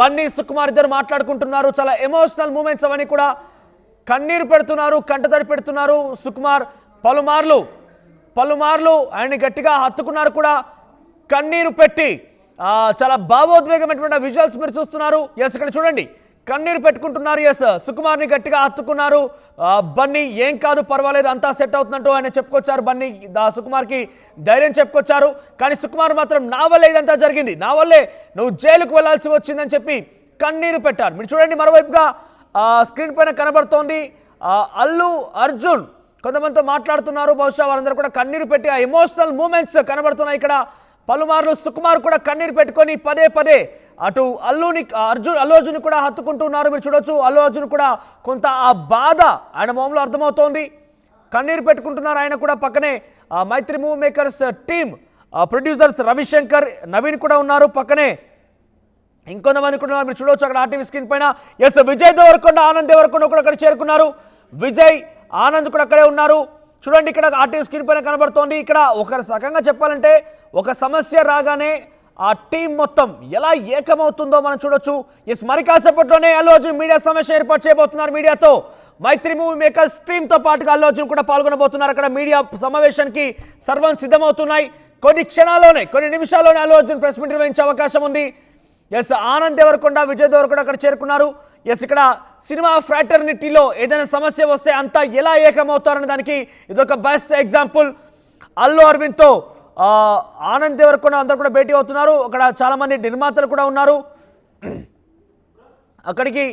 బన్నీ సుకుమార్ ఇద్దరు మాట్లాడుకుంటున్నారు. చాలా ఎమోషనల్ మూమెంట్స్ అవన్నీ కూడా కన్నీరు పెడుతున్నారు, కంటతడి పెడుతున్నారు. సుకుమార్ పలుమార్లు ఆయన గట్టిగా హత్తుకున్నారు కూడా, కన్నీరు పెట్టి చాలా భావోద్వేగమైనటువంటి విజువల్స్ మీరు చూస్తున్నారు. ఎస్, ఇక్కడ చూడండి, కన్నీరు పెట్టుకుంటున్నారు. ఎస్, సుకుమార్ని గట్టిగా హత్తుకున్నారు. బన్నీ ఏం కాదు, పర్వాలేదు, అంతా సెట్ అవుతున్నట్టు ఆయన చెప్పుకొచ్చారు. బన్నీ సుకుమార్కి ధైర్యం చెప్పుకొచ్చారు. కానీ సుకుమార్ మాత్రం నా వల్లే ఇదంతా జరిగింది, నా వల్లే నువ్వు జైలుకు వెళ్లాల్సి వచ్చిందని చెప్పి కన్నీరు పెట్టారు. మీరు చూడండి, మరోవైపుగా స్క్రీన్ పైన కనబడుతోంది అల్లు అర్జున్ కొంతమందితో మాట్లాడుతున్నారు. బహుశా వారందరూ కూడా కన్నీరు పెట్టి ఆ ఎమోషనల్ మూమెంట్స్ కనబడుతున్నాయి. ఇక్కడ పలుమార్లు సుకుమార్ కూడా కన్నీరు పెట్టుకొని పదే పదే అటు అల్లు అర్జున్ కూడా హత్తుకుంటున్నారు. మీరు చూడొచ్చు, అల్లు అర్జున్ కూడా కొంత ఆ బాధ ఆయన మొహంలో అర్థమవుతోంది. కన్నీరు పెట్టుకుంటున్నారు ఆయన కూడా. పక్కనే Mythri movie makers team producers Ravishankar, Naveen కూడా ఉన్నారు. పక్కనే ఇంకొంతమంది కూడా మీరు చూడవచ్చు అక్కడ ఆర్టీవీ స్క్రీన్ పైన. ఎస్, విజయ్ దేవరకొండ, ఆనంద్ దేవరకొండ కూడా అక్కడ చేరుకున్నారు. విజయ్, ఆనంద్ కూడా అక్కడే ఉన్నారు. చూడండి, ఇక్కడ ఆర్టీవీ స్క్రీన్ పైన కనబడుతోంది. ఇక్కడ ఒక రకంగా చెప్పాలంటే ఒక సమస్య రాగానే ఆ టీం మొత్తం ఎలా ఏకమవుతుందో మనం చూడొచ్చు. ఎస్, మరి కాసేపట్లోనే అల్లు అర్జున్ మీడియా సమావేశం ఏర్పాటు చేయబోతున్నారు. మీడియాతో మైత్రి మూవీ మేకర్స్ టీంతో పాటుగా అల్లు అర్జున్ కూడా పాల్గొనబోతున్నారు. అక్కడ మీడియా సమావేశానికి సర్వం సిద్ధమవుతున్నాయి. కొన్ని క్షణాల్లోనే, కొన్ని నిమిషాల్లోనే అల్లు అర్జున్ ప్రెస్ మీట్ నిర్వహించే అవకాశం ఉంది. ఎస్, ఆనంద్ దేవరకొండ, విజయ్ దేవరకొండ అక్కడ చేరుకున్నారు. ఎస్, ఇక్కడ సినిమా ఫ్రాటర్నిటీలో ఏదైనా సమస్య వస్తే అంతా ఎలా ఏకమవుతారనే దానికి ఇదొక బెస్ట్ ఎగ్జాంపుల్. అల్లు అరవింద్తో ఆనంద్ దేవరకొండ అందరూ కూడా భేటీ అవుతున్నారు. అక్కడ చాలామంది నిర్మాతలు కూడా ఉన్నారు. అక్కడికి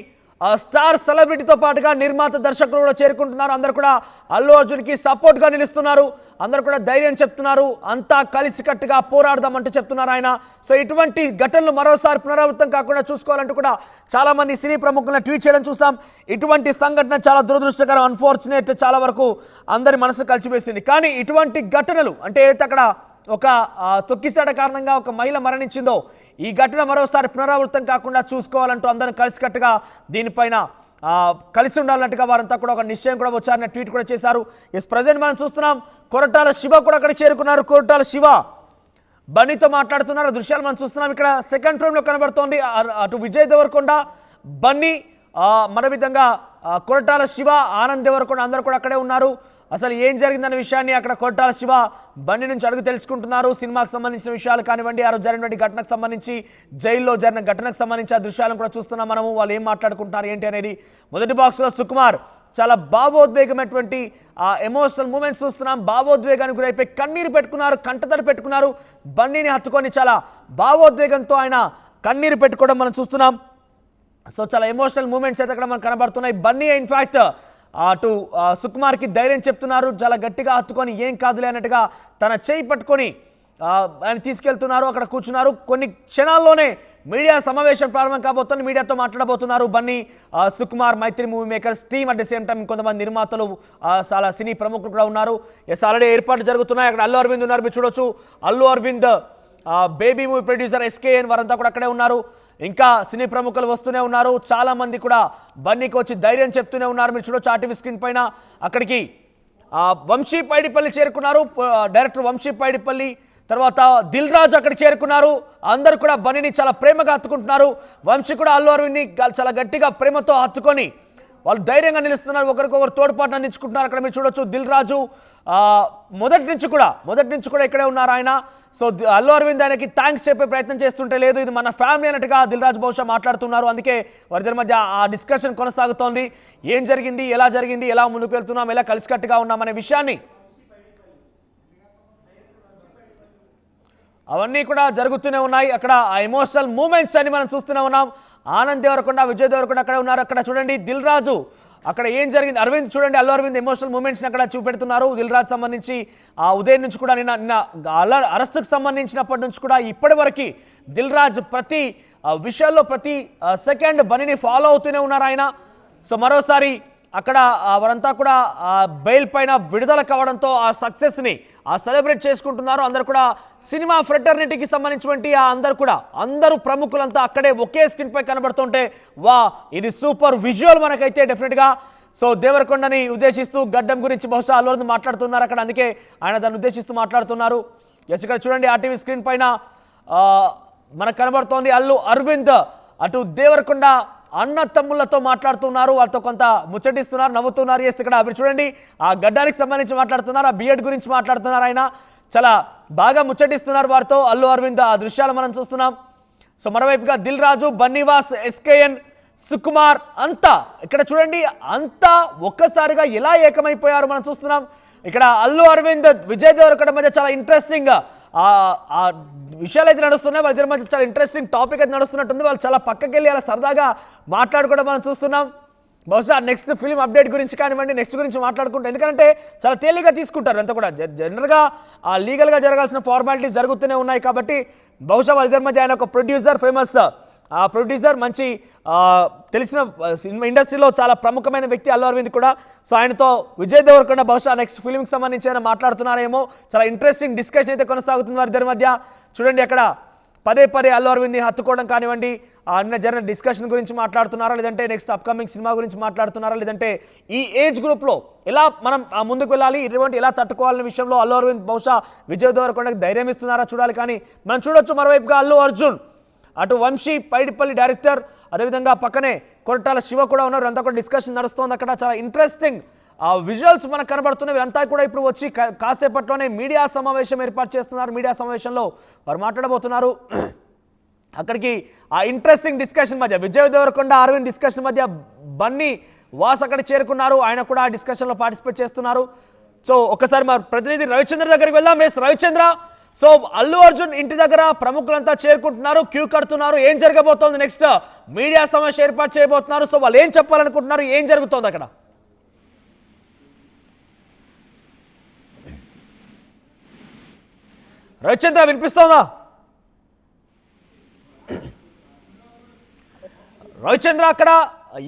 స్టార్ సెలబ్రిటీతో పాటుగా నిర్మాత, దర్శకులు కూడా చేరుకుంటున్నారు. అందరూ కూడా అల్లు అర్జున్కి సపోర్ట్గా నిలుస్తున్నారు. అందరూ కూడా ధైర్యం చెప్తున్నారు. అంతా కలిసికట్టుగా పోరాడదామంటూ చెప్తున్నారు ఆయన. సో ఇటువంటి ఘటనలు మరోసారి పునరావృతం కాకుండా చూసుకోవాలంటూ కూడా చాలామంది సినీ ప్రముఖులను ట్వీట్ చేయడం చూసాం. ఇటువంటి సంఘటన చాలా దురదృష్టకరం, అన్ఫార్చునేట్, చాలా వరకు అందరి మనసు కలిసివేసింది. కానీ ఇటువంటి ఘటనలు అంటే ఏదైతే అక్కడ ఒక తొక్కిసాట కారణంగా ఒక మహిళ మరణించిందో, ఈ ఘటన మరోసారి పునరావృతం కాకుండా చూసుకోవాలంటూ అందరిని కలిసికట్టుగా దీనిపైన కలిసి ఉండాలంటగా వారంతా కూడా ఒక నిశ్చయం కూడా వచ్చారని ట్వీట్ కూడా చేశారు. ఎస్, ప్రజెంట్ మనం చూస్తున్నాం కొరటాల శివ కూడా అక్కడ చేరుకున్నారు. కొరటాల శివ బన్నీతో మాట్లాడుతున్నారు. దృశ్యాలు మనం చూస్తున్నాం. ఇక్కడ సెకండ్ ఫ్రేమ్లో కనబడుతోంది అటు విజయ్ దేవరకొండ, బన్నీ, మన విధంగా కొరటాల శివ, ఆనంద్ దేవరకొండ అందరూ కూడా అక్కడే ఉన్నారు. అసలు ఏం జరిగిందనే విషయాన్ని అక్కడ కొరటాల శివ బన్నీ నుంచి అడుగు తెలుసుకుంటున్నారు. సినిమాకు సంబంధించిన విషయాలు కానివ్వండి, ఆ రోజు జరిగినటువంటి ఘటనకు సంబంధించి, జైల్లో జరిగిన ఘటనకు సంబంధించి ఆ దృశ్యాలను కూడా చూస్తున్నాం మనము. వాళ్ళు ఏం మాట్లాడుకుంటున్నారు ఏంటి అనేది. మొదటి బాక్స్లో సుకుమార్ చాలా భావోద్వేగమైనటువంటి ఎమోషనల్ మూమెంట్స్ చూస్తున్నాం. భావోద్వేగానికి గురైపోయి కన్నీరు పెట్టుకున్నారు, కంటతడి పెట్టుకున్నారు. బన్నీని హత్తుకొని చాలా భావోద్వేగంతో ఆయన కన్నీరు పెట్టుకోవడం మనం చూస్తున్నాం. సో చాలా ఎమోషనల్ మూమెంట్స్ అయితే అక్కడ మనకు కనబడుతున్నాయి. బన్నీ ఇన్ఫ్యాక్ట్ అటు సుకుమార్కి ధైర్యం చెప్తున్నారు. చాలా గట్టిగా హత్తుకొని ఏం కాదులే అన్నట్టుగా తన చేయి పట్టుకొని ఆయన తీసుకెళ్తున్నారు. అక్కడ కూర్చున్నారు. కొన్ని క్షణాల్లోనే మీడియా సమావేశం ప్రారంభం కాబోతుంది. మీడియాతో మాట్లాడబోతున్నారు Bunny, Sukumar, Mythri movie makers team. At the same time కొంతమంది నిర్మాతలు, చాలా సినీ ప్రముఖులు కూడా ఉన్నారు. ఎస్, ఆల్రెడీ ఏర్పాట్లు జరుగుతున్నాయి. అక్కడ అల్లు అరవింద్ ఉన్నారు, మీరు చూడొచ్చు. Allu Aravind, baby movie producer SKN వారంతా కూడా అక్కడే ఉన్నారు. ఇంకా సినీ ప్రముఖులు వస్తూనే ఉన్నారు. చాలా మంది కూడా బన్నీకి వచ్చి ధైర్యం చెప్తూనే ఉన్నారు. మీరు చూడొచ్చు ఆర్టీవీ స్క్రీన్ పైన. అక్కడికి వంశీ పైడిపల్లి చేరుకున్నారు, డైరెక్టర్ వంశీ పైడిపల్లి. తర్వాత దిల్ రాజు అక్కడికి చేరుకున్నారు. అందరూ కూడా బన్నీని చాలా ప్రేమగా హత్తుకుంటున్నారు. వంశీ కూడా అల్లు అరవింద్ని చాలా గట్టిగా ప్రేమతో హత్తుకొని వాళ్ళు ధైర్యంగా నిలుస్తున్నారు. ఒకరికొకరు తోడ్పాటు అందించుకుంటున్నారు. అక్కడ మీరు చూడొచ్చు దిల్ రాజు మొదటి నుంచి కూడా ఇక్కడే ఉన్నారు ఆయన. సో అల్లు అరవింద్ ఆయనకి థ్యాంక్స్ చెప్పే ప్రయత్నం చేస్తుంటే లేదు, ఇది మన ఫ్యామిలీ అన్నట్టుగా దిల్ రాజు బహుశా మాట్లాడుతున్నారు. అందుకే వారిద్దరి మధ్య ఆ డిస్కషన్ కొనసాగుతోంది. ఏం జరిగింది, ఎలా ముందుకు వెళ్తున్నాం, ఎలా కలిసికట్టుగా ఉన్నామనే విషయాన్ని అవన్నీ కూడా జరుగుతూనే ఉన్నాయి. అక్కడ ఆ ఎమోషనల్ మూమెంట్స్ అని మనం చూస్తూనే ఉన్నాం. ఆనంద్ దేవరకొండ, విజయ్ దేవరకొండ అక్కడ ఉన్నారు. అక్కడ చూడండి దిల్ రాజు, అక్కడ ఏం జరిగింది, అరవింద్ చూడండి, అల్లు అరవింద్ ఎమోషనల్ మూమెంట్స్ని అక్కడ చూపెడుతున్నారు. దిల్ రాజు సంబంధించి ఉదయం నుంచి కూడా నిన్న అరెస్ట్కి సంబంధించినప్పటి నుంచి కూడా ఇప్పటి వరకు దిల్ రాజు ప్రతి విషయాల్లో ప్రతి సెకండ్ బన్నీని ఫాలో అవుతూనే ఉన్నారు ఆయన. సో మరోసారి అక్కడ వారంతా కూడా బెయిల్ పైన విడుదల కావడంతో ఆ సక్సెస్ని సెలబ్రేట్ చేసుకుంటున్నారు. అందరూ కూడా సినిమా ఫ్రెటర్నిటీకి సంబంధించినటువంటి అందరూ ప్రముఖులంతా అక్కడే ఒకే స్క్రీన్ పై కనబడుతుంటే వా, ఇది సూపర్ విజువల్ మనకైతే డెఫినెట్గా. సో దేవరకొండని ఉద్దేశిస్తూ గడ్డం గురించి బహుశా అల్లు అరవింద్ మాట్లాడుతున్నారు అక్కడ, అందుకే ఆయన దాన్ని ఉద్దేశిస్తూ మాట్లాడుతున్నారు. ఎస్, ఇక్కడ చూడండి ఆర్టీవీ స్క్రీన్ పైన మనకు కనబడుతోంది అల్లు అరవింద్ అటు దేవరకొండ అన్న తమ్ముళ్లతో మాట్లాడుతున్నారు, వాళ్ళతో కొంత ముచ్చటిస్తున్నారు, నవ్వుతున్నారు. ఎస్, ఇక్కడ మీరు చూడండి, ఆ గడ్డానికి సంబంధించి మాట్లాడుతున్నారు, ఆ బిఎడ్ గురించి మాట్లాడుతున్నారు. ఆయన చాలా బాగా ముచ్చటిస్తున్నారు వారితో. అల్లు అరవింద్ ఆ దృశ్యాలు మనం చూస్తున్నాం. సో మరోవైపుగా దిల్ రాజు, బన్నీవాస్, ఎస్కేఎన్, సుకుమార్ అంతా ఇక్కడ చూడండి, అంతా ఒక్కసారిగా ఎలా ఏకమైపోయారు మనం చూస్తున్నాం. ఇక్కడ అల్లు అరవింద్, విజయ్ దేవరకొండ మధ్య చాలా ఇంట్రెస్టింగ్ ఆ విషయాలు అయితే నడుస్తున్నాయి. వాళ్ళ ఇద్దరి మధ్య చాలా ఇంట్రెస్టింగ్ టాపిక్ అయితే నడుస్తున్నట్టుంది. వాళ్ళు చాలా పక్కకి వెళ్ళి అలా సరదాగా మాట్లాడుకోవడం మనం చూస్తున్నాం. బహుశా నెక్స్ట్ ఫిల్మ్ అప్డేట్ గురించి కానివ్వండి, నెక్స్ట్ గురించి మాట్లాడుకుంటారు. ఎందుకంటే చాలా తేలిగ్గా తీసుకుంటారు అంతా కూడా. జనరల్గా లీగల్గా జరగాల్సిన ఫార్మాలిటీస్ జరుగుతూనే ఉన్నాయి కాబట్టి బహుశా వాళ్ళ ఇద్దరి మధ్య ఆయన ఒక ప్రొడ్యూసర్, ఫేమస్ ఆ ప్రొడ్యూసర్, మంచి తెలిసిన ఇండస్ట్రీలో చాలా ప్రముఖమైన వ్యక్తి అల్లు అరవింద్ కూడా. సో ఆయనతో విజయ్ దేవరకొండ బహుశా నెక్స్ట్ ఫిల్మ్కి సంబంధించి ఆయన మాట్లాడుతున్నారేమో. చాలా ఇంట్రెస్టింగ్ డిస్కషన్ అయితే కొనసాగుతుంది వారిద్దరి మధ్య. చూడండి, అక్కడ పదే పదే అల్లు అరవింద్ని హత్తుకోవడం కానివ్వండి, అన్న జరిగిన డిస్కషన్ గురించి మాట్లాడుతున్నారా, లేదంటే నెక్స్ట్ అప్కమింగ్ సినిమా గురించి మాట్లాడుతున్నారా, లేదంటే ఈ ఏజ్ గ్రూప్లో ఎలా మనం ముందుకు వెళ్ళాలి, ఇటువంటి ఎలా తట్టుకోవాలనే విషయంలో అల్లు అరవింద్ బహుశా విజయ్ దేవరకొండకి ధైర్యం ఇస్తున్నారా చూడాలి. కానీ మనం చూడొచ్చు మరోవైపుగా అల్లు అర్జున్, అటు వంశీ పైడిపల్లి డైరెక్టర్, అదేవిధంగా పక్కనే కొరటాల శివ కూడా ఉన్నారు. అంతా కూడా డిస్కషన్ నడుస్తోంది. అక్కడ చాలా ఇంట్రెస్టింగ్ విజువల్స్ మనకు కనబడుతున్నాయి. వీరంతా కూడా ఇప్పుడు వచ్చి కాసేపట్లోనే మీడియా సమావేశం ఏర్పాటు చేస్తున్నారు. మీడియా సమావేశంలో వారు మాట్లాడబోతున్నారు. అక్కడికి ఆ ఇంట్రెస్టింగ్ డిస్కషన్ మధ్య విజయ్ దేవరకొండ, అరవింద్ డిస్కషన్ మధ్య బన్నీ వాస్ అక్కడ చేరుకున్నారు. ఆయన కూడా ఆ డిస్కషన్లో పార్టిసిపేట్ చేస్తున్నారు. సో ఒకసారి మా ప్రతినిధి రవిచంద్ర దగ్గరికి వెళ్దాం. ఎస్ రవిచంద్ర, సో అల్లు అర్జున్ ఇంటి దగ్గర ప్రముఖులంతా చేరుకుంటున్నారు, క్యూ కడుతున్నారు. ఏం జరగబోతోంది? నెక్స్ట్ మీడియా సమావేశం ఏర్పాటు చేయబోతున్నారు. సో వాళ్ళు ఏం చెప్పాలనుకుంటున్నారు, ఏం జరుగుతోంది అక్కడ? రవిచంద్ర వినిపిస్తోందా? రవిచంద్ర, అక్కడ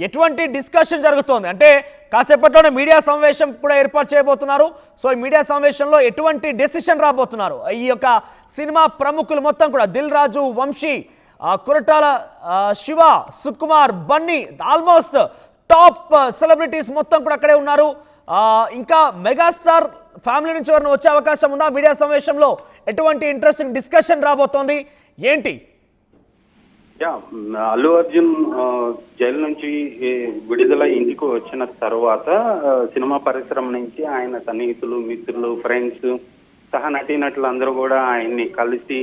ఎటువంటి డిస్కషన్ జరుగుతోంది? అంటే కాసేపట్లోనే మీడియా సమావేశం కూడా ఏర్పాటు చేయబోతున్నారు. సో ఈ మీడియా సమావేశంలో ఎటువంటి డెసిషన్ రాబోతున్నారు? ఈ యొక్క సినిమా ప్రముఖులు మొత్తం కూడా Dil Raju, Vamshi, Koratala Siva, Sukumar, Bunny, almost top celebrities మొత్తం కూడా అక్కడే ఉన్నారు. ఇంకా మెగాస్టార్ ఫ్యామిలీ నుంచి ఎవరైనా వచ్చే అవకాశం ఉందా? మీడియా సమావేశంలో ఎటువంటి ఇంట్రెస్టింగ్ డిస్కషన్ రాబోతోంది, ఏంటి? అల్లు అర్జున్ జైలు నుంచి విడుదల ఇంటికి వచ్చిన తర్వాత సినిమా పరిశ్రమ నుంచి ఆయన సన్నిహితులు, మిత్రులు, ఫ్రెండ్స్, సహ నటీనటులు అందరూ కూడా ఆయన్ని కలిసి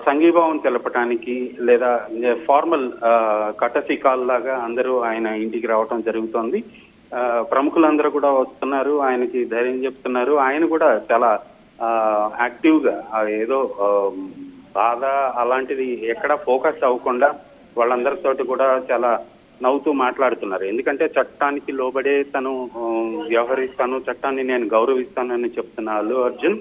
సంఘీభావం తెలపడానికి లేదా ఫార్మల్ కటసి కాల్ లాగా అందరూ ఆయన ఇంటికి రావటం జరుగుతోంది. ప్రముఖులందరూ కూడా వస్తున్నారు, ఆయనకి ధైర్యం చెప్తున్నారు. ఆయన కూడా చాలా యాక్టివ్గా ఏదో బాధ అలాంటిది ఎక్కడ ఫోకస్ అవ్వకుండా వాళ్ళందరితోటి కూడా చాలా నవ్వుతూ మాట్లాడుతున్నారు. ఎందుకంటే చట్టానికి లోబడే తను వ్యవహరిస్తాను, చట్టాన్ని నేను గౌరవిస్తానని చెప్తున్న అల్లు అర్జున్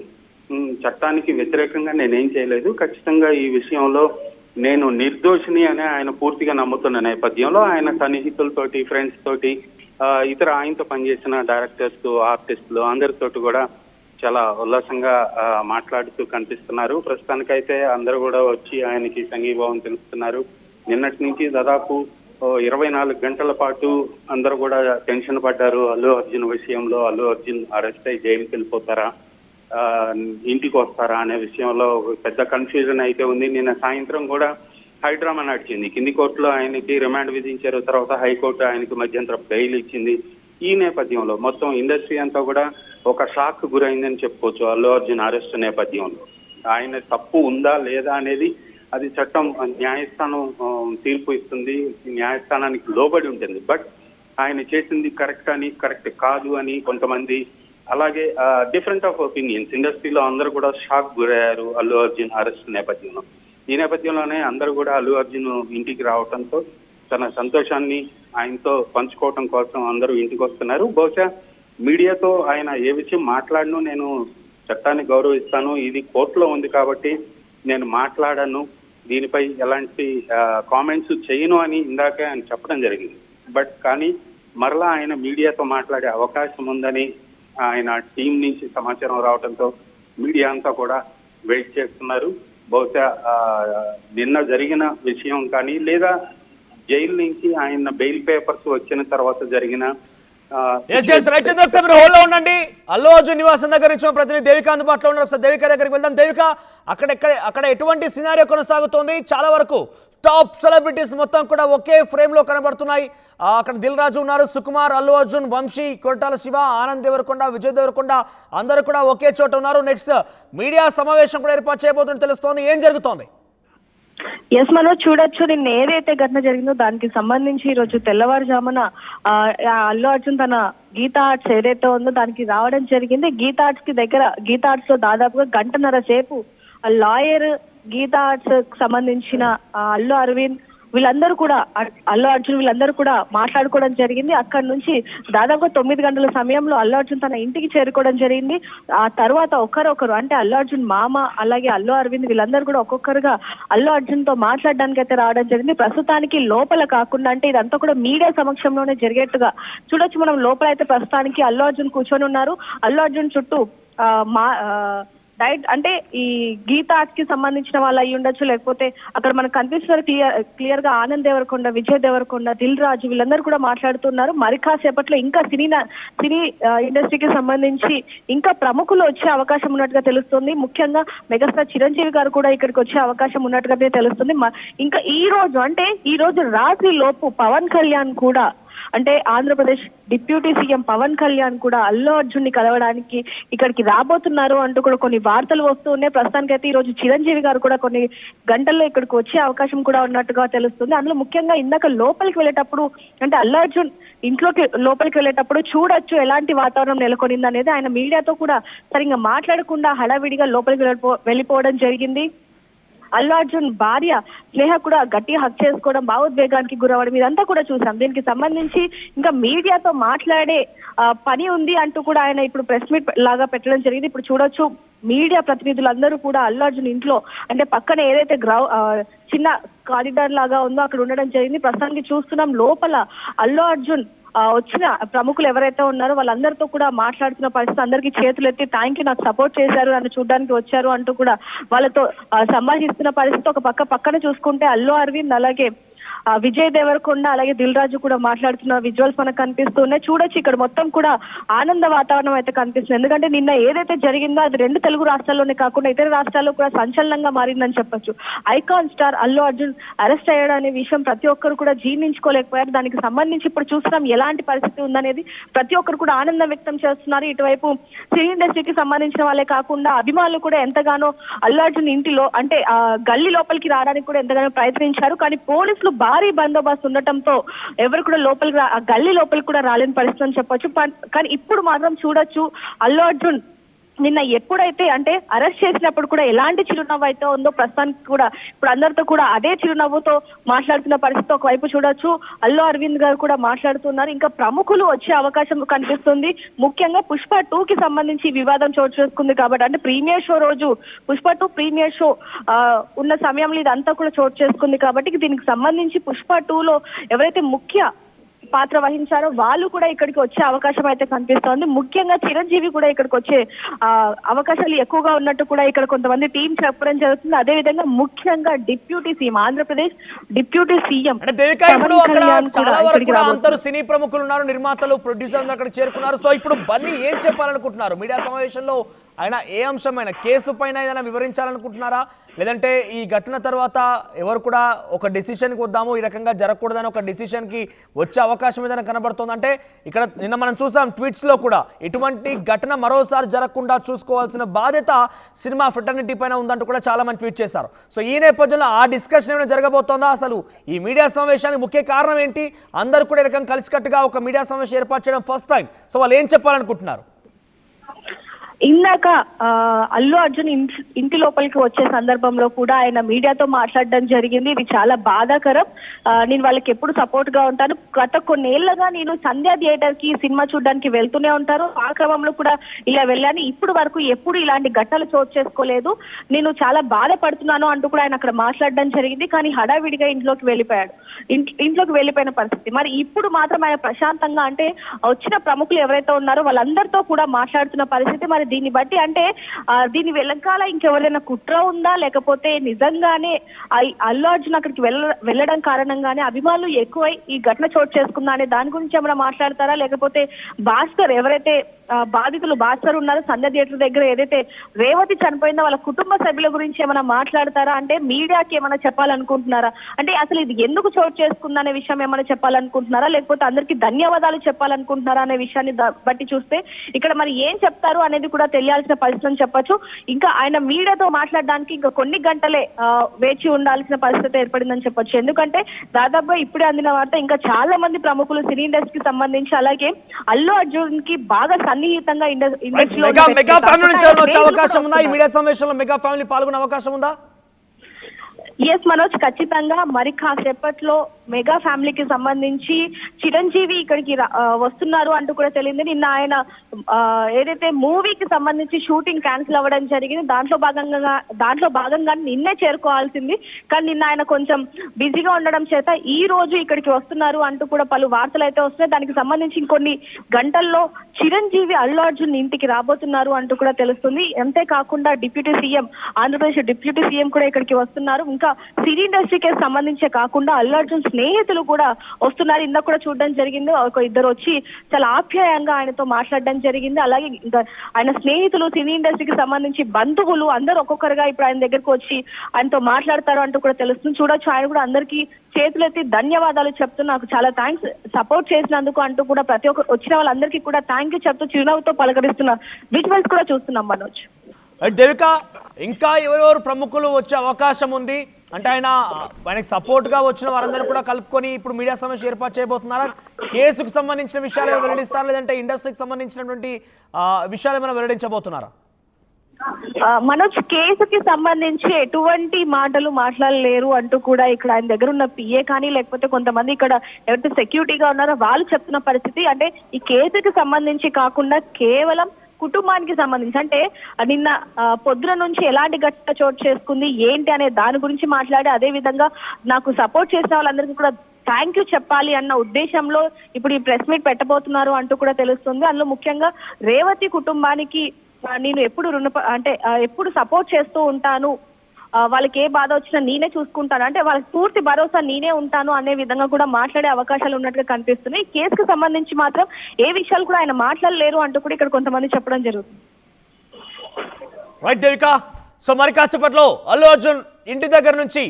చట్టానికి వ్యతిరేకంగా నేనేం చేయలేదు, ఖచ్చితంగా ఈ విషయంలో నేను నిర్దోషిని అని ఆయన పూర్తిగా నమ్ముతున్న నేపథ్యంలో ఆయన సన్నిహితులతోటి, ఫ్రెండ్స్ తోటి, ఇతర ఆయనతో పనిచేసిన డైరెక్టర్స్, ఆర్టిస్టులు అందరితోటి కూడా చాలా ఉల్లాసంగా మాట్లాడుతూ కనిపిస్తున్నారు. ప్రస్తుతానికైతే అందరూ కూడా వచ్చి ఆయనకి సంఘీభావం తెలుపుతున్నారు. నిన్నటి నుంచి దాదాపు 24 గంటల పాటు అందరూ కూడా టెన్షన్ పడ్డారు అల్లు అర్జున్ విషయంలో. అల్లు అర్జున్ అరెస్ట్ అయి జైలుకి వెళ్ళిపోతారా, ఇంటికి వస్తారా అనే విషయంలో పెద్ద కన్ఫ్యూజన్ అయితే ఉంది. నిన్న సాయంత్రం కూడా హైడ్రామా నడిచింది. కింది కోర్టులో ఆయనకి రిమాండ్ విధించారు, తర్వాత హైకోర్టు ఆయనకి మధ్యంతర బెయిల్ ఇచ్చింది. ఈ నేపథ్యంలో మొత్తం ఇండస్ట్రీ అంతా కూడా ఒక షాక్ గురైందని చెప్పుకోవచ్చు. అల్లు అర్జున్ అరెస్ట్ నేపథ్యంలో ఆయన తప్పు ఉందా లేదా అనేది అది చట్టం, న్యాయస్థానం తీర్పు ఇస్తుంది, న్యాయస్థానానికి లోబడి ఉంటుంది. బట్ ఆయన చేసింది కరెక్ట్ అని, కరెక్ట్ కాదు అని కొంతమంది, అలాగే డిఫరెంట్ ఆఫ్ ఒపీనియన్స్ ఇండస్ట్రీలో అందరూ కూడా షాక్ గురయ్యారు అల్లు అర్జున్ అరెస్ట్ నేపథ్యంలో. ఈ నేపథ్యంలోనే అందరూ కూడా అల్లు అర్జున్ ఇంటికి రావడంతో తన సంతోషాన్ని ఆయనతో పంచుకోవటం కోసం అందరూ ఇంటికి వస్తున్నారు. బహుశా మీడియాతో ఆయన ఏ విషయం మాట్లాడను, నేను చట్టాన్ని గౌరవిస్తాను, ఇది కోర్టులో ఉంది కాబట్టి నేను మాట్లాడను, దీనిపై ఎలాంటి కామెంట్స్ చేయను అని ఇందాకే ఆయన చెప్పడం జరిగింది. బట్ కానీ మరలా ఆయన మీడియాతో మాట్లాడే అవకాశం ఉందని ఆయన టీం నుంచి సమాచారం రావడంతో మీడియా అంతా కూడా వెయిట్ చేస్తున్నారు. బహుశా నిన్న జరిగిన విషయం కానీ లేదా జైలు నుంచి ఆయన బెయిల్ పేపర్స్ వచ్చిన తర్వాత జరిగిన హోల్లో ఉండండి. అల్లు అర్జున్ నివాసం దగ్గర నుంచి ప్రతినిధి దేవిక అందుబాటులో ఉన్నారు. ఒకసారి దేవిక దగ్గరికి వెళ్దాం. దేవిక, అక్కడ ఎటువంటి సినారియో కొనసాగుతోంది? చాలా వరకు టాప్ సెలబ్రిటీస్ మొత్తం కూడా ఒకే ఫ్రేమ్ లో కనబడుతున్నాయి. అక్కడ దిల్ రాజు ఉన్నారు, సుకుమార్, అల్లు అర్జున్, వంశీ, కొరటాల శివ, ఆనంద్ దేవరకొండ, విజయ్ దేవరకొండ అందరూ కూడా ఒకే చోట ఉన్నారు. నెక్స్ట్ మీడియా సమావేశం కూడా ఏర్పాటు చేయబోతుందని తెలుస్తోంది. ఏం జరుగుతోంది? ఎస్ మనోజ్, చూడొచ్చు నిన్న ఏదైతే ఘటన జరిగిందో దానికి సంబంధించి ఈ రోజు తెల్లవారుజామున అల్లు అర్జున్ తన గీతా ఆర్ట్స్ ఏదైతే ఉందో దానికి రావడం జరిగింది. గీతా ఆర్ట్స్ లో దాదాపుగా గంటన్నర సేపు లాయర్, గీతా ఆర్ట్స్ సంబంధించిన అల్లు అరవింద్ వీళ్ళందరూ కూడా, అల్లు అర్జున్ వీళ్ళందరూ కూడా మాట్లాడుకోవడం జరిగింది. అక్కడ నుంచి దాదాపుగా 9 గంటల సమయంలో అల్లు అర్జున్ తన ఇంటికి చేరుకోవడం జరిగింది. ఆ తర్వాత ఒకరొకరు అంటే అల్లు అర్జున్ మామ అలాగే అల్లు అరవింద్ వీళ్ళందరూ కూడా ఒక్కొక్కరుగా అల్లు అర్జున్ తో మాట్లాడడానికి అయితే రావడం జరిగింది. ప్రస్తుతానికి లోపల కాకుండా అంటే ఇదంతా కూడా మీడియా సమక్షంలోనే జరిగేట్టుగా చూడొచ్చు మనం. లోపల అయితే ప్రస్తుతానికి అల్లు అర్జున్ కూర్చొని ఉన్నారు. అల్లు అర్జున్ చుట్టూ అంటే ఈ గీతా ఆర్ట్స్ కి సంబంధించిన వాళ్ళు అయ్యి ఉండొచ్చు, లేకపోతే అక్కడ మనకు కనిపిస్తున్నారు క్లియర్ గా ఆనంద్ దేవరకొండ, విజయ్ దేవరకొండ, దిల్ రాజు వీళ్ళందరూ కూడా మాట్లాడుతున్నారు. మరి కాసేపట్లో ఇంకా సినీ ఇండస్ట్రీకి సంబంధించి ఇంకా ప్రముఖులు వచ్చే అవకాశం ఉన్నట్టుగా తెలుస్తుంది. ముఖ్యంగా మెగాస్టార్ చిరంజీవి గారు కూడా ఇక్కడికి వచ్చే అవకాశం ఉన్నట్టుగా తెలుస్తుంది. ఇంకా ఈ రోజు రాత్రి లోపు పవన్ కళ్యాణ్ కూడా అంటే ఆంధ్రప్రదేశ్ డిప్యూటీ సీఎం పవన్ కళ్యాణ్ కూడా అల్లు అర్జున్ ని కలవడానికి ఇక్కడికి రాబోతున్నారు అంటూ కూడా కొన్ని వార్తలు వస్తూ ఉన్నాయి. ప్రస్తుతానికైతే ఈ రోజు చిరంజీవి గారు కూడా కొన్ని గంటల్లో ఇక్కడికి వచ్చే అవకాశం కూడా ఉన్నట్టుగా తెలుస్తుంది. అందులో ముఖ్యంగా ఇందాక లోపలికి వెళ్ళేటప్పుడు అంటే అల్లు అర్జున్ లోపలికి వెళ్ళేటప్పుడు చూడొచ్చు ఎలాంటి వాతావరణం నెలకొనింది అనేది. ఆయన మీడియాతో కూడా సరిగ్గా మాట్లాడకుండా హడావిడిగా లోపలికి వెళ్ళిపోవడం జరిగింది. అల్లు అర్జున్ భార్య స్నేహ కూడా గట్టిగా హక్ చేసుకోవడం, భావోద్వేగానికి గురవడం ఇదంతా కూడా చూసాం. దీనికి సంబంధించి ఇంకా మీడియాతో మాట్లాడే పని ఉంది అంటూ కూడా ఆయన ఇప్పుడు ప్రెస్ మీట్ లాగా పెట్టడం జరిగింది. ఇప్పుడు చూడొచ్చు మీడియా ప్రతినిధులందరూ కూడా అల్లు అర్జున్ ఇంట్లో అంటే పక్కన ఏదైతే చిన్న కారిడార్ లాగా ఉందో అక్కడ ఉండడం జరిగింది. ప్రస్తుతానికి చూస్తున్నాం లోపల అల్లు అర్జున్ వచ్చిన ప్రముఖులు ఎవరైతే ఉన్నారో వాళ్ళందరితో కూడా మాట్లాడుతున్న పరిస్థితి. అందరికీ చేతులు ఎత్తి థ్యాంక్ యూ, నాకు సపోర్ట్ చేశారు, నన్ను చూడడానికి వచ్చారు అంటూ కూడా వాళ్ళతో సంభాషిస్తున్న పరిస్థితి. ఒక పక్కన చూసుకుంటే అల్లు అరవింద్ అలాగే విజయ్ దేవరకొండ అలాగే దిల్ రాజు కూడా మాట్లాడుతున్న విజువల్స్ మనకు కనిపిస్తున్నాయి. చూడొచ్చు ఇక్కడ మొత్తం కూడా ఆనంద వాతావరణం అయితే కనిపిస్తుంది. ఎందుకంటే నిన్న ఏదైతే జరిగిందో అది 2 తెలుగు రాష్ట్రాల్లోనే కాకుండా ఇతర రాష్ట్రాల్లో కూడా సంచలనంగా మారిందని చెప్పొచ్చు. Icon star Allu Arjun arrest అయ్యాడు అనే విషయం ప్రతి ఒక్కరు కూడా జీర్ణించుకోలేకపోయారు. దానికి సంబంధించి ఇప్పుడు చూస్తున్నాం ఎలాంటి పరిస్థితి ఉందనేది. ప్రతి ఒక్కరు కూడా ఆనందం వ్యక్తం చేస్తున్నారు. ఇటువైపు సినీ ఇండస్ట్రీకి సంబంధించిన వాళ్ళే కాకుండా అభిమానులు కూడా ఎంతగానో అల్లు అర్జున్ ఇంటిలో అంటే గల్లీ లోపలికి రావడానికి కూడా ఎంతగానో ప్రయత్నించారు. కానీ పోలీసులు భారీ బందోబస్తు ఉండటంతో ఎవరు కూడా గల్లీ లోపలికి కూడా రాలేని పరిస్థితి అని చెప్పొచ్చు. కానీ ఇప్పుడు మాత్రం చూడొచ్చు అల్లు అర్జున్ నిన్న ఎప్పుడైతే అంటే అరెస్ట్ చేసినప్పుడు కూడా ఎలాంటి చిరునవ్వు అయితే ఉందో ప్రస్తుతానికి కూడా ఇప్పుడు అందరితో కూడా అదే చిరునవ్వుతో మాట్లాడుతున్న పరిస్థితి. ఒకవైపు చూడొచ్చు అల్లు అరవింద్ గారు కూడా మాట్లాడుతున్నారు. ఇంకా ప్రముఖులు వచ్చే అవకాశం కనిపిస్తుంది. ముఖ్యంగా పుష్ప 2కి సంబంధించి వివాదం చోటు చేసుకుంది కాబట్టి అంటే ప్రీమియర్ షో రోజు పుష్ప 2 ప్రీమియర్ షో ఉన్న సమయంలో ఇదంతా కూడా చోటు చేసుకుంది కాబట్టి దీనికి సంబంధించి పుష్ప 2లో ఎవరైతే ముఖ్య పాత్ర వహించారో వాళ్ళు కూడా ఇక్కడికి వచ్చే అవకాశం అయితే కనిపిస్తోంది. ముఖ్యంగా చిరంజీవి కూడా ఇక్కడికి వచ్చే అవకాశాలు ఎక్కువగా ఉన్నట్టు కూడా ఇక్కడ కొంతమంది టీం చెప్పడం జరుగుతుంది. అదే విధంగా ముఖ్యంగా deputy CM Andhra Pradesh deputy CM అందరూ సినీ ప్రముఖులు ఉన్నారు, నిర్మాతలు, ప్రొడ్యూసర్లు అక్కడ చేరుకున్నారు. సో ఇప్పుడు బన్నీ ఏం చెప్పాలనుకుంటున్నారు మీడియా సమావేశంలో? ఆయన ఏ అంశమైన కేసు పైన ఏదైనా వివరించాలనుకుంటున్నారా, లేదంటే ఈ ఘటన తర్వాత ఎవరు కూడా ఒక డెసిషన్కి వద్దాము, ఈ రకంగా జరగకూడదని ఒక డెసిషన్కి వచ్చే అవకాశం ఏదైనా కనబడుతుంది? అంటే ఇక్కడ నిన్న మనం చూసాం ట్వీట్స్లో కూడా ఇటువంటి ఘటన మరోసారి జరగకుండా చూసుకోవాల్సిన బాధ్యత సినిమా ఫ్రెటర్నిటీ పైన ఉందంటూ కూడా చాలా మంది ట్వీట్ చేశారు. సో ఈ నేపథ్యంలో ఆ డిస్కషన్ ఏమైనా జరగబోతోందా? అసలు ఈ మీడియా సమావేశానికి ముఖ్య కారణం ఏంటి? అందరూ కూడా ఈ రకంగా కలిసికట్టుగా ఒక మీడియా సమావేశం ఏర్పాటు చేయడం ఫస్ట్ టైం. సో వాళ్ళు ఏం చెప్పాలనుకుంటున్నారు? ఇందాక అల్లు అర్జున్ ఇంటి లోపలికి వచ్చే సందర్భంలో కూడా ఆయన మీడియాతో మాట్లాడడం జరిగింది. ఇది చాలా బాధాకరం, నేను వాళ్ళకి ఎప్పుడు సపోర్ట్ గా ఉంటాను. గత కొన్నేళ్లుగా నేను సంధ్యా థియేటర్ కి సినిమా చూడడానికి వెళ్తూనే ఉంటాను. ఆ క్రమంలో కూడా ఇలా వెళ్ళాను. ఇప్పుడు వరకు ఎప్పుడు ఇలాంటి ఘటనలు చోటు చేసుకోలేదు. నేను చాలా బాధపడుతున్నాను అంటూ కూడా ఆయన అక్కడ మాట్లాడడం జరిగింది. కానీ హడావిడిగా ఇంట్లోకి వెళ్ళిపోయిన పరిస్థితి. మరి ఇప్పుడు మాత్రం ఆయన ప్రశాంతంగా అంటే వచ్చిన ప్రముఖులు ఎవరైతే ఉన్నారో వాళ్ళందరితో కూడా మాట్లాడుతున్న పరిస్థితి. మరి దీన్ని బట్టి అంటే దీని వెనకాల ఇంకెవరైనా కుట్ర ఉందా, లేకపోతే నిజంగానే అల్లు అర్జున్ అక్కడికి వెళ్ళడం కారణంగానే అభిమానులు ఎక్కువై ఈ ఘటన చోటు చేసుకుందా అనే దాని గురించి ఏమైనా మాట్లాడతారా, లేకపోతే భాస్కర్ ఎవరైతే బాధితులు భాస్కర్ ఉన్నారు సంధ్య థియేటర్ దగ్గర, ఏదైతే రేవతి చనిపోయిందో వాళ్ళ కుటుంబ సభ్యుల గురించి ఏమైనా మాట్లాడతారా, అంటే మీడియాకి ఏమైనా చెప్పాలనుకుంటున్నారా, అంటే అసలు ఇది ఎందుకు చోటు చేసుకుందనే విషయం ఏమైనా చెప్పాలనుకుంటున్నారా, లేకపోతే అందరికీ ధన్యవాదాలు చెప్పాలనుకుంటున్నారా అనే విషయాన్ని బట్టి చూస్తే ఇక్కడ మరి ఏం చెప్తారు అనేది కూడా తెలియాల్సిన పరిస్థితి అని చెప్పొచ్చు. ఇంకా ఆయన మీడియాతో మాట్లాడడానికి ఇంకా కొన్ని గంటలే వేచి ఉండాల్సిన పరిస్థితి ఏర్పడిందని చెప్పొచ్చు. ఎందుకంటే దాదాపుగా ఇప్పుడే అందిన వార్త ఇంకా చాలా మంది ప్రముఖులు సినీ ఇండస్ట్రీకి సంబంధించి, అలాగే అల్లు అర్జున్ కి బాగా సన్నిహితంగా ఇండస్ట్రీలో మెగా ఫ్యామిలీ నుంచి వచ్చే అవకాశం ఉందా? ఈ మీడియా సమావేశంలో మెగా ఫ్యామిలీ పాల్గొనే అవకాశం ఉందా? ఎస్ మనోజ్, ఖచ్చితంగా మరి కాసేపట్లో మెగా ఫ్యామిలీకి సంబంధించి చిరంజీవి ఇక్కడికి వస్తున్నారు అంటూ కూడా తెలియంది. నిన్న ఆయన ఏదైతే మూవీకి సంబంధించి షూటింగ్ క్యాన్సిల్ అవ్వడం జరిగింది, దాంట్లో భాగంగా నిన్నే చేరుకోవాల్సింది, కానీ నిన్న ఆయన కొంచెం బిజీగా ఉండడం చేత ఈ రోజు ఇక్కడికి వస్తున్నారు అంటూ కూడా పలు వార్తలు అయితే వస్తున్నాయి. దానికి సంబంధించి ఇంకొన్ని గంటల్లో చిరంజీవి అల్లు అర్జున్ ఇంటికి రాబోతున్నారు అంటూ కూడా తెలుస్తుంది. అంతేకాకుండా deputy CM, Andhra Pradesh deputy CM కూడా ఇక్కడికి వస్తున్నారు. ఇంకా సినీ ఇండస్ట్రీకి సంబంధించే కాకుండా అల్లు అర్జున్ స్నేహితులు కూడా వస్తున్నారు. ఇందాక కూడా చూడడం జరిగింది, ఒక ఇద్దరు వచ్చి చాలా ఆప్యాయంగా ఆయనతో మాట్లాడడం జరిగింది. అలాగే ఇంకా ఆయన స్నేహితులు, సినీ ఇండస్ట్రీకి సంబంధించి బంధువులు అందరూ ఒక్కొక్కరుగా ఇప్పుడు ఆయన దగ్గరకు వచ్చి ఆయనతో మాట్లాడతారు అంటూ కూడా తెలుస్తుంది. చూడొచ్చు, ఆయన కూడా అందరికీ చేతులెత్తి ధన్యవాదాలు చెప్తూ నాకు చాలా థ్యాంక్స్ సపోర్ట్ చేసినందుకు అంటూ కూడా ప్రతి ఒక్క వచ్చిన వాళ్ళందరికీ కూడా థ్యాంక్ యూ చెప్తూ చిరునవ్వుతో పలకరిస్తున్న విజువల్స్ కూడా చూస్తున్నాం మనోజ్. దేవిక, ఇంకా ఎవరెవరు ప్రముఖులు వచ్చే అవకాశం ఉంది అంటే ఆయనకి సపోర్ట్గా వచ్చిన వారందరూ కూడా కలుపుకొని ఇప్పుడు మీడియా సమావేశం ఏర్పాటు చేయబోతున్నారా? కేసుకు సంబంధించిన విషయాలు ఏమైనా వెల్లడిస్తారా, లేదంటే ఇండస్ట్రీకి సంబంధించినటువంటి విషయాలు ఏమైనా వెల్లడించబోతున్నారా? మనోజ్, కేసుకి సంబంధించి ఎటువంటి మాటలు మాట్లాడలేరు అంటూ కూడా ఇక్కడ ఆయన దగ్గర ఉన్న పిఏ కానీ లేకపోతే కొంతమంది ఇక్కడ ఎవరైతే సెక్యూరిటీగా ఉన్నారో వాళ్ళు చెప్తున్న పరిస్థితి. అంటే ఈ కేసుకి సంబంధించి కాకుండా కేవలం కుటుంబానికి సంబంధించి, అంటే నిన్న పొద్దున నుంచి ఎలాంటి ఘటన చోటు చేసుకుంది ఏంటి అనే దాని గురించి మాట్లాడి, అదే విధంగా నాకు సపోర్ట్ చేసిన వాళ్ళందరికీ కూడా థ్యాంక్ యూ చెప్పాలి అన్న ఉద్దేశంలో ఇప్పుడు ఈ ప్రెస్ మీట్ పెట్టబోతున్నారు అంటూ కూడా తెలుస్తుంది. అందులో ముఖ్యంగా రేవతి కుటుంబానికి నేను ఎప్పుడు ఎప్పుడు సపోర్ట్ చేస్తూ ఉంటాను, వాళ్ళకి ఏ బాధ వచ్చినా నేనే చూసుకుంటాను, అంటే వాళ్ళకి పూర్తి భరోసా నేనే ఉంటాను అనే విధంగా కూడా మాట్లాడే అవకాశాలు ఉన్నట్టుగా కనిపిస్తున్నాయి. ఈ కేసుకు సంబంధించి మాత్రం ఏ విషయాలు కూడా ఆయన మాట్లాడలేరు అంటూ కూడా ఇక్కడ కొంతమంది చెప్పడం జరుగుతుంది. రైట్ దేవిక, సో మరి కాసేపట్లో అల్లు అర్జున్ ఇంటి దగ్గర నుంచి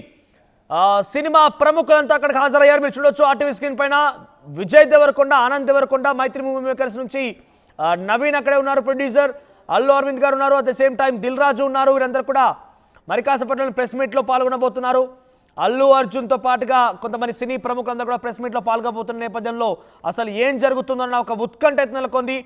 సినిమా ప్రముఖులంతా అక్కడికి హాజరయ్యారు. మీరు చూడొచ్చు ఆర్టీవీ స్క్రీన్ పైన విజయ్ దేవరకొండ, ఆనంద్ దేవరకొండ, మైత్రి మూవీ మేకర్స్ నుంచి నవీన్ అక్కడే ఉన్నారు, ప్రొడ్యూసర్ అల్లు అరవింద్ గారు ఉన్నారు, at the same time Dil Raju ఉన్నారు. వీరందరూ కూడా మరి కాసేపట్లో ప్రెస్ మీట్లో పాల్గొనబోతున్నారు. అల్లు అర్జున్తో పాటుగా కొంతమంది సినీ ప్రముఖులందరూ కూడా ప్రెస్ మీట్లో పాల్గొబోతున్న నేపథ్యంలో అసలు ఏం జరుగుతుందన్న ఒక ఉత్కంఠ నెలకొంది.